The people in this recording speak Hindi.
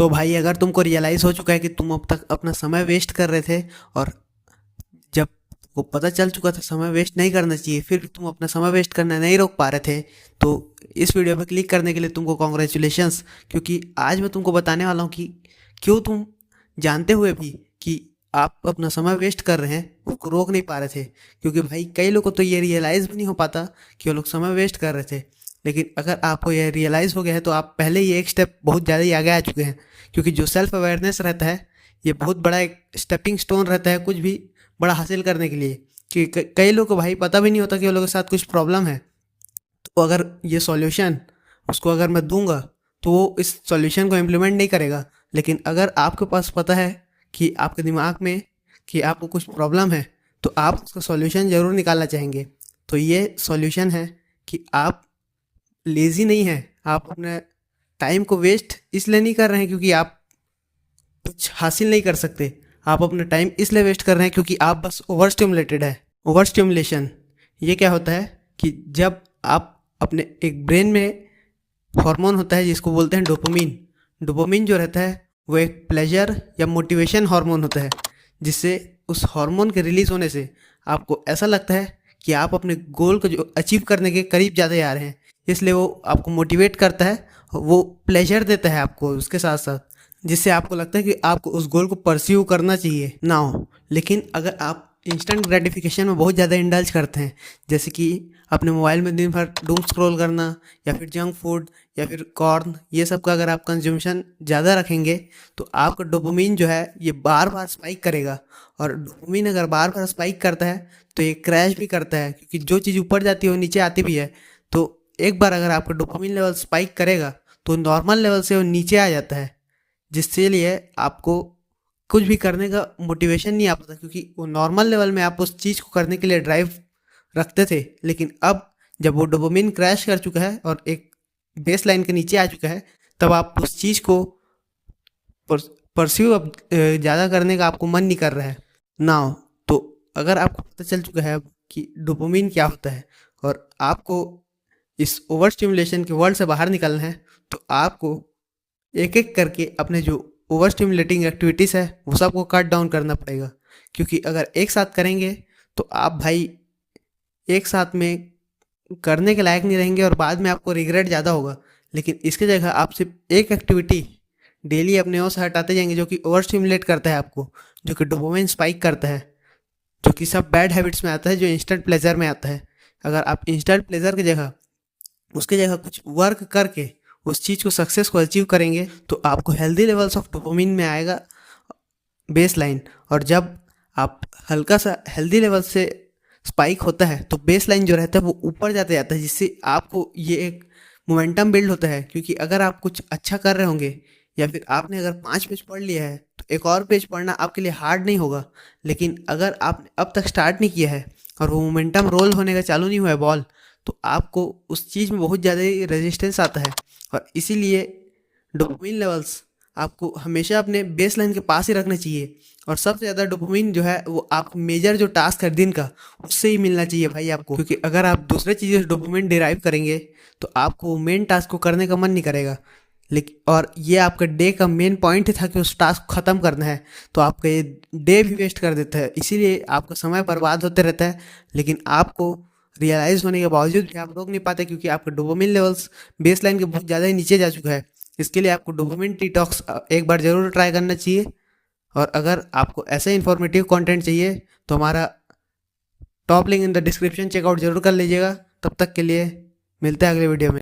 तो भाई अगर तुमको रियलाइज़ हो चुका है कि तुम अब तक अपना समय वेस्ट कर रहे थे, और जब वो पता चल चुका था समय वेस्ट नहीं करना चाहिए, फिर भी तुम अपना समय वेस्ट करना नहीं रोक पा रहे थे, तो इस वीडियो पे क्लिक करने के लिए तुमको कॉन्ग्रेचुलेशंस। क्योंकि आज मैं तुमको बताने वाला हूँ कि क्यों तुम जानते हुए भी कि आप अपना समय वेस्ट कर रहे हैं उसको रोक नहीं पा रहे थे। क्योंकि भाई कई लोगों को तो ये रियलाइज़ भी नहीं हो पाता कि वो लोग समय वेस्ट कर रहे थे, लेकिन अगर आपको यह रियलाइज़ हो गया है तो आप पहले ही एक स्टेप बहुत ज़्यादा ही आगे आ चुके हैं। क्योंकि जो सेल्फ अवेयरनेस रहता है ये बहुत बड़ा एक स्टेपिंग स्टोन रहता है कुछ भी बड़ा हासिल करने के लिए। कि कई लोगों को भाई पता भी नहीं होता कि वो लोगों के साथ कुछ प्रॉब्लम है, तो अगर ये सॉल्यूशन उसको अगर मैं दूंगा तो वो इस सॉल्यूशन को इम्प्लीमेंट नहीं करेगा। लेकिन अगर आपके पास पता है कि आपके दिमाग में कि आपको कुछ प्रॉब्लम है, तो आप उसका सॉल्यूशन ज़रूर निकालना चाहेंगे। तो ये सॉल्यूशन है कि आप लेज़ी नहीं हैं, आप अपने टाइम को वेस्ट इसलिए नहीं कर रहे हैं क्योंकि आप कुछ हासिल नहीं कर सकते। आप अपना टाइम इसलिए वेस्ट कर रहे हैं क्योंकि आप बस ओवर स्टिमुलेटेड है। ओवर स्टिमुलेशन ये क्या होता है कि जब आप अपने एक ब्रेन में हार्मोन होता है जिसको बोलते हैं डोपामिन। डोपामिन जो रहता है वो एक प्लेजर या मोटिवेशन हार्मोन होता है, जिससे उस हार्मोन के रिलीज होने से आपको ऐसा लगता है कि आप अपने गोल को जो अचीव करने के करीब ज़्यादा आ रहे हैं, इसलिए वो आपको मोटिवेट करता है, वो प्लेजर देता है आपको उसके साथ साथ, जिससे आपको लगता है कि आपको उस गोल को परस्यू करना चाहिए ना हो। लेकिन अगर आप इंस्टेंट ग्रेटिफिकेशन में बहुत ज़्यादा इंडल्ज करते हैं, जैसे कि अपने मोबाइल में दिन भर डूम स्क्रॉल करना या फिर जंक फूड या फिर कॉर्न, ये सब का अगर आप कंज्यूमशन ज़्यादा रखेंगे तो आपका डोपामिन जो है ये बार बार स्पाइक करेगा। और डोपामिन अगर बार बार स्पाइक करता है तो ये क्रैश भी करता है, क्योंकि जो चीज़ ऊपर जाती है वो नीचे आती भी है। तो एक बार अगर आपका डोपामिन लेवल स्पाइक करेगा तो नॉर्मल लेवल से वो नीचे आ जाता है, जिससे लिए आपको कुछ भी करने का मोटिवेशन नहीं आ पाता। क्योंकि वो नॉर्मल लेवल में आप उस चीज़ को करने के लिए ड्राइव रखते थे, लेकिन अब जब वो डोपामिन क्रैश कर चुका है और एक बेस लाइन के नीचे आ चुका है, तब आप उस चीज़ को परस्यू अब ज़्यादा करने का आपको मन नहीं कर रहा है ना हो। तो अगर आपको पता चल चुका है अब कि डोपामिन क्या होता है और आपको इस ओवर स्टिमुलेशन के वर्ल्ड से बाहर निकलना है, तो आपको एक एक करके अपने जो ओवर स्टिमुलेटिंग एक्टिविटीज़ है वो सबको कट डाउन करना पड़ेगा। क्योंकि अगर एक साथ करेंगे तो आप भाई एक साथ में करने के लायक नहीं रहेंगे और बाद में आपको रिग्रेट ज़्यादा होगा। लेकिन इसके जगह आप सिर्फ एक एक्टिविटी डेली अपने ओर से हटाते जाएंगे जो कि ओवर स्टिमुलेट करता है आपको, जो कि डोपामाइन स्पाइक करता है, जो कि सब बैड हैबिट्स में आता है, जो इंस्टेंट प्लेजर में आता है। अगर आप इंस्टेंट प्लेजर की जगह उसके जगह कुछ वर्क करके उस चीज़ को सक्सेस को अचीव करेंगे तो आपको हेल्दी लेवल्स ऑफ डोपामिन में आएगा बेस लाइन। और जब आप हल्का सा हेल्दी लेवल से स्पाइक होता है तो बेस लाइन जो रहता है वो ऊपर जाता जाता है, जिससे आपको ये एक मोमेंटम बिल्ड होता है। क्योंकि अगर आप कुछ अच्छा कर रहे होंगे या फिर आपने अगर 5 पेज पढ़ लिया है तो एक और पेज पढ़ना आपके लिए हार्ड नहीं होगा। लेकिन अगर आपने अब तक स्टार्ट नहीं किया है और वो मोमेंटम रोल होने का चालू नहीं हुआ है बॉल, तो आपको उस चीज़ में बहुत ज़्यादा ही रेजिस्टेंस आता है। और इसीलिए डोपामिन लेवल्स आपको हमेशा अपने बेस लाइन के पास ही रखना चाहिए। और सबसे ज़्यादा डोपामिन जो है वो आप मेजर जो टास्क है दिन का उससे ही मिलना चाहिए भाई आपको। क्योंकि अगर आप दूसरे चीज़ों से डोपामिन डिराइव करेंगे तो आपको मेन टास्क को करने का मन नहीं करेगा। लेकिन और ये आपका डे का मेन पॉइंट ही था कि उस टास्क को ख़त्म करना है, तो आपका ये डे भी वेस्ट कर देता है, इसीलिए आपका समय बर्बाद होते रहता है। लेकिन आपको रियलाइज़ होने के बावजूद भी आप रोक नहीं पाते क्योंकि आपका डोपामिन लेवल्स बेस लाइन के बहुत ज़्यादा ही नीचे जा चुका है। इसके लिए आपको डोपामिन डिटॉक्स एक बार ज़रूर ट्राई करना चाहिए। और अगर आपको ऐसे इन्फॉर्मेटिव कंटेंट चाहिए तो हमारा top link in the description check out जरूर कर लीजिएगा। तब तक के लिए मिलते हैं अगले वीडियो में।